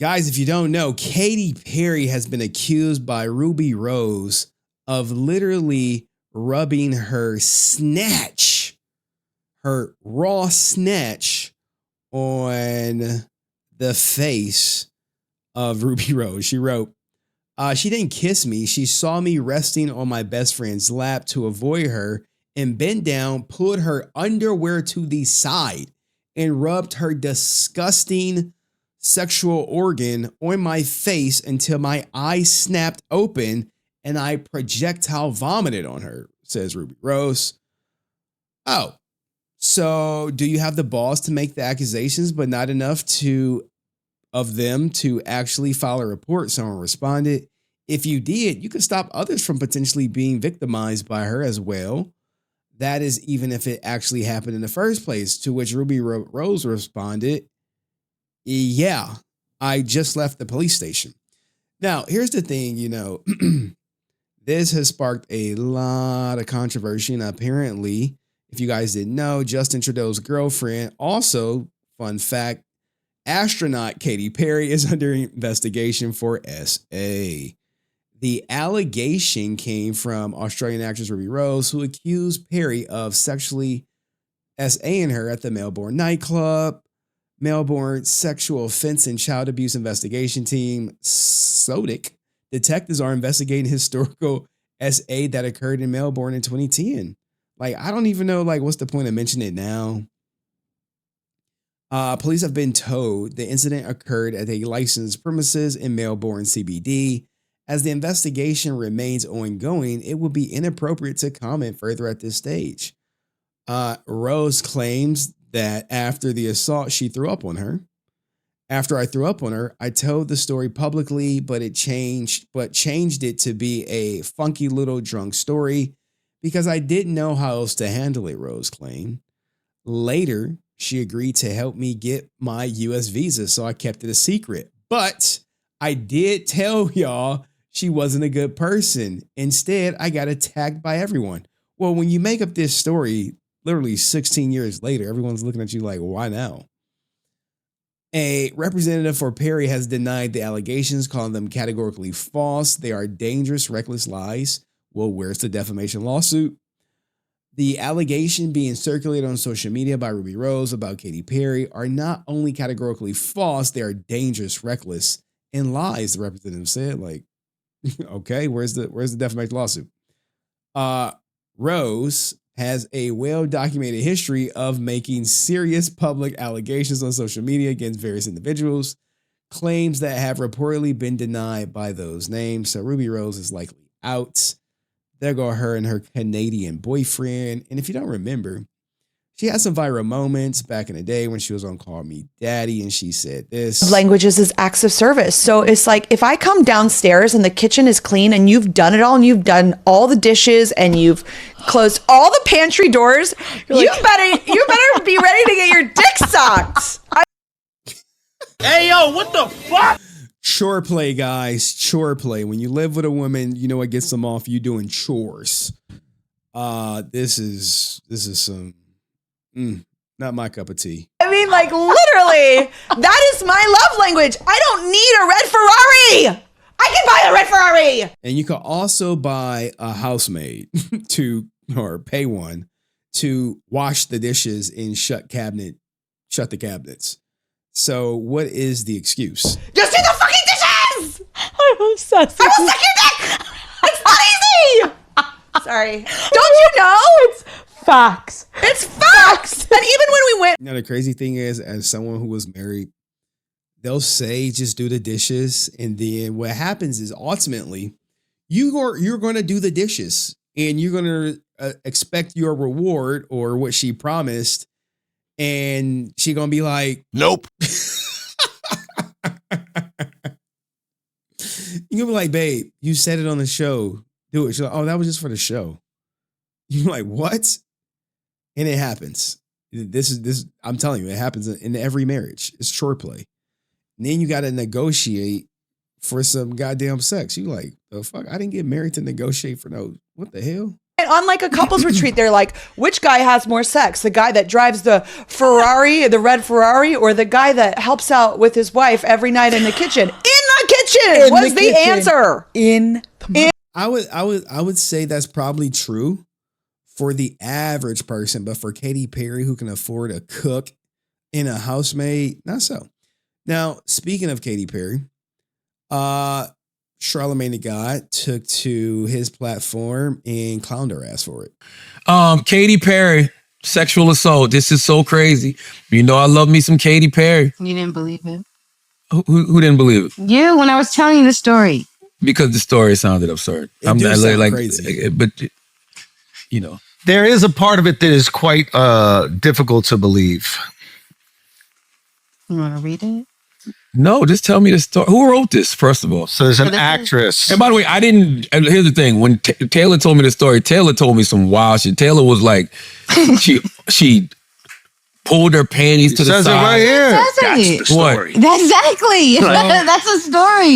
Guys, if you don't know, Katy Perry has been accused by Ruby Rose of literally rubbing her raw snatch on the face of Ruby Rose. She wrote, she didn't kiss me. She saw me resting on my best friend's lap to avoid her and bent down, pulled her underwear to the side, and rubbed her disgusting sexual organ on my face until my eyes snapped open and I projectile vomited on her, says Ruby Rose. Oh, so do you have the balls to make the accusations, but not enough of them to actually file a report? Someone responded. If you did, you could stop others from potentially being victimized by her as well. That is even if it actually happened in the first place, to which Ruby Rose responded, yeah, I just left the police station. Now, here's the thing, this has sparked a lot of controversy. And apparently, if you guys didn't know, Justin Trudeau's girlfriend, also, fun fact, astronaut Katy Perry is under investigation for SA. The allegation came from Australian actress Ruby Rose, who accused Perry of sexually SAing her at the Melbourne nightclub. Melbourne Sexual Offense and Child Abuse Investigation Team, SODIC, detectives are investigating historical SA that occurred in Melbourne in 2010. Like, I don't even know, what's the point of mentioning it now? Police have been told the incident occurred at a licensed premises in Melbourne CBD. As the investigation remains ongoing, it would be inappropriate to comment further at this stage. Rose claims that after the assault, she threw up on her. After I threw up on her, I told the story publicly, but changed it to be a funky little drunk story because I didn't know how else to handle it, Rose claimed. Later, she agreed to help me get my US visa, so I kept it a secret. But I did tell y'all she wasn't a good person. Instead, I got attacked by everyone. Well, when you make up this story, literally 16 years later, everyone's looking at you like, why now? A representative for Perry has denied the allegations, calling them categorically false. They are dangerous, reckless lies. Well, where's the defamation lawsuit? The allegation being circulated on social media by Ruby Rose about Katy Perry are not only categorically false, they are dangerous, reckless, and lies, the representative said. Like, okay, where's the defamation lawsuit? Rose has a well-documented history of making serious public allegations on social media against various individuals, claims that have reportedly been denied by those names. So Ruby Rose is likely out. There go her and her Canadian boyfriend. And if you don't remember, she had some viral moments back in the day when she was on Call Me Daddy, and she said this. Languages is acts of service. So it's like, if I come downstairs and the kitchen is clean and you've done it all and you've done all the dishes and you've closed all the pantry doors, you better be ready to get your dick sucked. Hey, yo, what the fuck? Chore play, guys. Chore play. When you live with a woman, you know what gets them off? You doing chores. This is some... not my cup of tea. I mean, like, literally, that is my love language. I don't need a red Ferrari. I can buy a red Ferrari. And you can also buy a housemaid or pay one to wash the dishes and shut the cabinets. So what is the excuse? Just do the fucking dishes. I'm obsessed. I will suck your dick. It's not easy. Sorry. Don't you know? It's facts. It's facts. And even when we went. You know, the crazy thing is, as someone who was married, they'll say, just do the dishes. And then what happens is ultimately you're going to do the dishes and you're going to expect your reward or what she promised. And she going to be like, nope. You're going to be like, babe, you said it on the show. Do it. She's like, oh, that was just for the show. You're like, what? And it happens. This. I'm telling you, it happens in every marriage. It's chore play. And then you got to negotiate for some goddamn sex. You like, the fuck? I didn't get married to negotiate for no. What the hell? On like a couples retreat, they're like, which guy has more sex? The guy that drives the Ferrari, the red Ferrari, or the guy that helps out with his wife every night in the kitchen? In the kitchen was the answer. I would say that's probably true for the average person, but for Katy Perry, who can afford a cook and a housemaid, not so. Now, speaking of Katy Perry, Charlamagne the God took to his platform and clowned her ass for it. Katy Perry, sexual assault. This is so crazy. You know I love me some Katy Perry. You didn't believe it? Who didn't believe it? You, when I was telling you the story. Because the story sounded absurd. It do sound crazy. But, you know. There is a part of it that is quite difficult to believe. You want to read it? No, just tell me the story. Who wrote this, first of all? So there's an actress. And by the way, I didn't. Here's the thing. When Taylor told me the story, Taylor told me some wild shit. Taylor was like, she pulled her panties to the side. Says it right here. That's the story. Exactly. That's a story.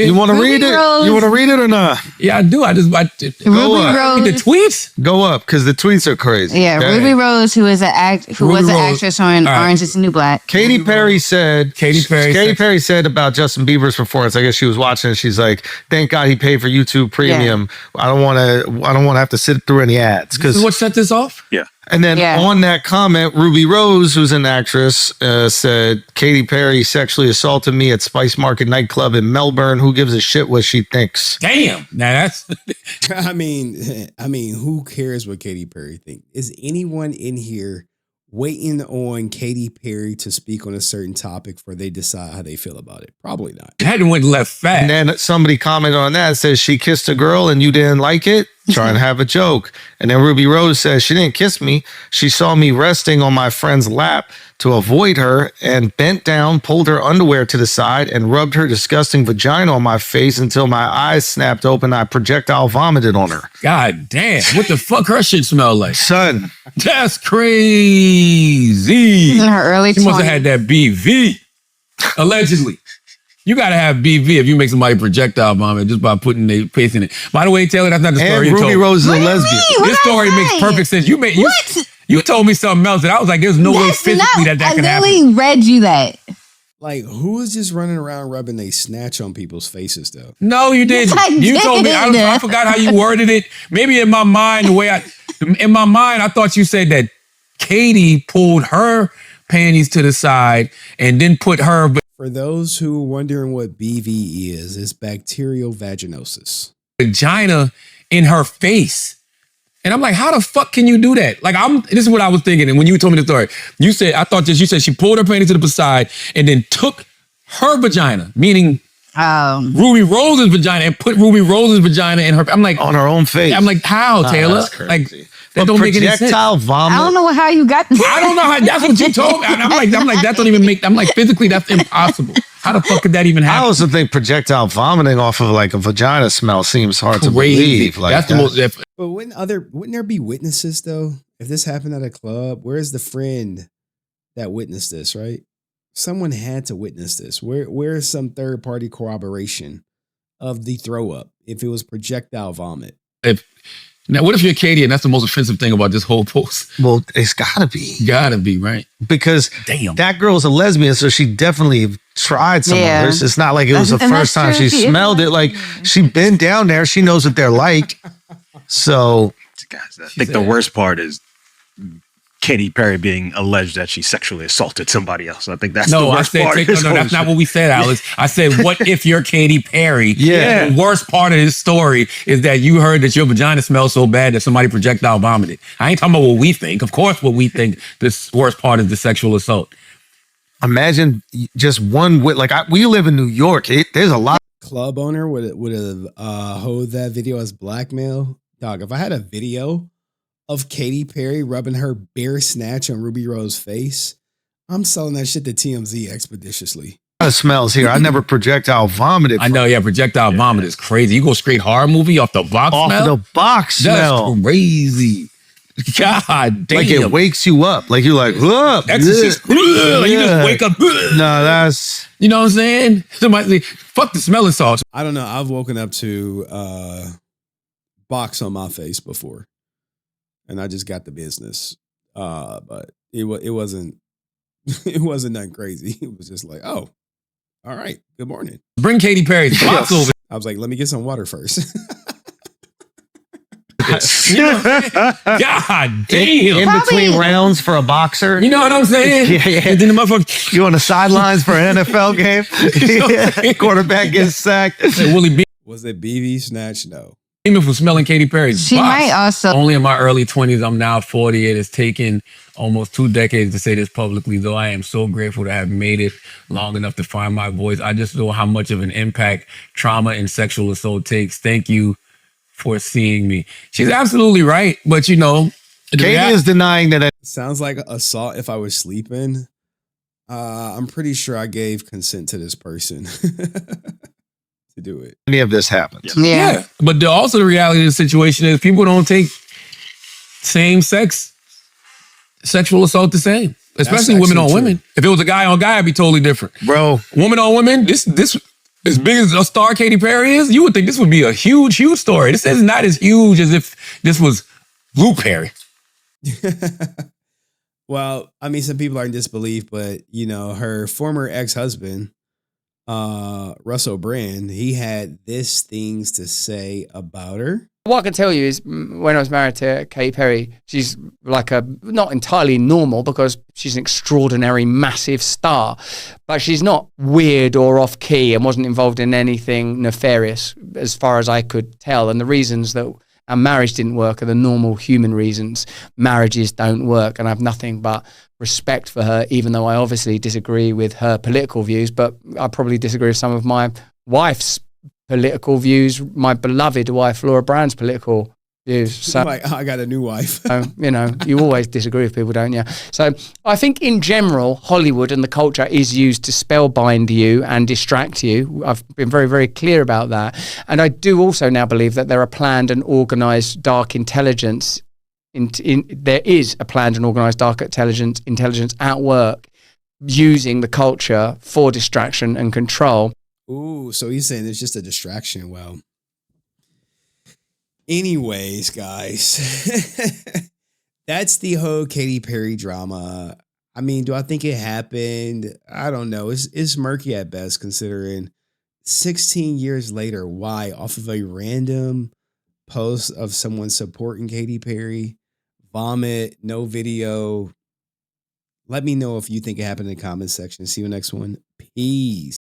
You want to read it? You want to read it or not? Yeah, I do. Ruby Rose. The tweets? Go up because the tweets are crazy. Yeah, Okay. Ruby Rose, who was an actress on Orange Is the New Black. Katy Perry said. Katy Perry said about Justin Bieber's performance. I guess she was watching and she's like, "Thank God he paid for YouTube Premium. I don't want to have to sit through any ads." This is what set this off? Yeah. And then on that comment, Ruby Rose, who's an actress, said, "Katy Perry sexually assaulted me at Spice Market nightclub in Melbourne. Who gives a shit what she thinks?" Damn. Now that's. I mean, who cares what Katy Perry thinks? Is anyone in here waiting on Katy Perry to speak on a certain topic before they decide how they feel about it? Probably not. That went left fast. And then somebody commented on that, says she kissed a girl and you didn't like it. Trying to have a joke. And then Ruby Rose says she didn't kiss me. She saw me resting on my friend's lap to avoid her and bent down, pulled her underwear to the side and rubbed her disgusting vagina on my face until my eyes snapped open. I projectile vomited on her. God damn. What the fuck her shit smell like? Son. That's crazy. In her early 20s. She must have had that BV. Allegedly. You gotta have BV if you make somebody projectile vomit just by putting their face in it. By the way, Taylor, that's not the story you told. Ruby Rose is a lesbian. This story makes perfect sense. You told me something else that I was like, there's no way physically that could happen. I literally read you that. Like, who is just running around rubbing they snatch on people's faces, though? No, you didn't. You told me. I forgot how you worded it. Maybe in my mind, I thought you said that Katy pulled her panties to the side and then put her. For those who are wondering what BV is, it's bacterial vaginosis. Vagina in her face. And I'm like, how the fuck can you do that? Like, this is what I was thinking. And when you told me the story, you said she pulled her panties to the side and then took her vagina, meaning Ruby Rose's vagina, and put Ruby Rose's vagina in her. I'm like, on her own face. I'm like, how, Taylor? That's crazy. Like, that don't make any sense. Projectile vomit. I don't know how you got this. I don't know how. That's what you told me. I'm like, that don't even make. I'm like, physically, that's impossible. How the fuck could that even happen? I also think projectile vomiting off of like a vagina smell seems hard to believe. Like that's the most. But wouldn't there be witnesses though? If this happened at a club, where's the friend that witnessed this? Right? Someone had to witness this. Where is some third party corroboration of the throw up if it was projectile vomit? Now, what if you're Katy and that's the most offensive thing about this whole post? Well, it's gotta be. Gotta be, right? Because that girl's a lesbian, so she definitely tried some others. It's not like it was the first time she smelled it. Like, she been down there. She knows what they're like. So. Guys, I think the worst part is Katy Perry being alleged that she sexually assaulted somebody else. I think that's the worst part. No, that's not what we said, Alex. I said, what if you're Katy Perry? Yeah. The worst part of this story is that you heard that your vagina smells so bad that somebody projectile vomited. I ain't talking about what we think. Of course, what we think, this worst part is the sexual assault. Imagine just one with, we live in New York. There's a lot. Club owner would have hold that video as blackmail. Dog, if I had a video of Katy Perry rubbing her bare snatch on Ruby Rose's face, I'm selling that shit to TMZ expeditiously. A lot of smells here. I never projectile vomited. I know, projectile vomit is crazy. You go straight horror movie off the box smell? Off the box smell. That's crazy. God damn. Like it wakes you up. Like you're like, up. Exorcist. Like you just wake up. No, that's. You know what I'm saying? Somebody, fuck the smelling salts. I don't know. I've woken up to box on my face before, and I just got the business. But it wasn't it wasn't nothing crazy. It was just like, oh, all right, good morning. Bring Katy Perry's box over. I was like, let me get some water first. You know what I'm saying? God damn. In between rounds for a boxer. You know what I'm saying? Yeah. And then the motherfucker, You on the sidelines for an NFL game? Quarterback gets sacked. Willie Was it BV snatch? No. Beeman for smelling Katy Perry's She box. might also. Only in my early 20s. I'm now 40. It has taken almost 2 decades to say this publicly, though I am so grateful to have made it long enough to find my voice. I just know how much of an impact trauma and sexual assault takes. Thank you for seeing me. She's absolutely right. But, you know, Katie is denying that. Sounds like assault if I was sleeping. I'm pretty sure I gave consent to this person to do it. Any of this happens. Yeah. But also the reality of the situation is people don't take same-sex sexual assault the same, especially women on women. If it was a guy on guy, it'd be totally different. Bro. Woman on women, this as big as a star Katy Perry is, you would think this would be a huge, huge story. This is not as huge as if this was Luke Perry. Well, I mean, some people are in disbelief, but you know, her former ex-husband, Russell Brand, he had these things to say about her. What I can tell you is when I was married to Katy Perry, she's like not entirely normal because she's an extraordinary, massive star, but she's not weird or off key and wasn't involved in anything nefarious as far as I could tell. And the reasons that our marriage didn't work are the normal human reasons. Marriages don't work, and I have nothing but respect for her, even though I obviously disagree with her political views, but I probably disagree with some of my wife's political views, my beloved wife Laura Brand's political views. So Like, I got a new wife. you know, you always disagree with people, don't you? So I think in general, Hollywood and the culture is used to spellbind you and distract you. I've been very, very clear about that. And I do also now believe that there are planned and organized dark intelligence. There is a planned and organized dark intelligence at work using the culture for distraction and control. Ooh, so he's saying it's just a distraction. Well, anyways, guys, that's the whole Katy Perry drama. I mean, do I think it happened? I don't know. It's murky at best, considering 16 years later. Why? Off of a random post of someone supporting Katy Perry, vomit, no video. Let me know if you think it happened in the comments section. See you next one. Peace.